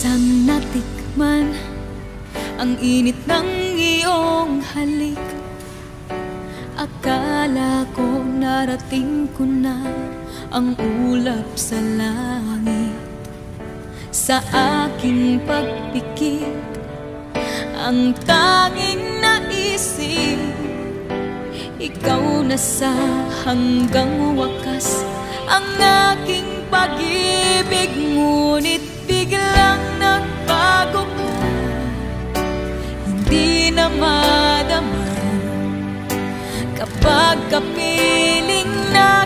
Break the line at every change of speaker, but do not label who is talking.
isang natikman ang init ng iyong halik. Akala ko narating ko na ang ulap sa langit. Sa aking pagpikit, ang tanging naisip, ikaw na sa hanggang wakas ang aking pag-ibig. Ngunit biglang nagbago ka, hindi na madama kapag kapiling na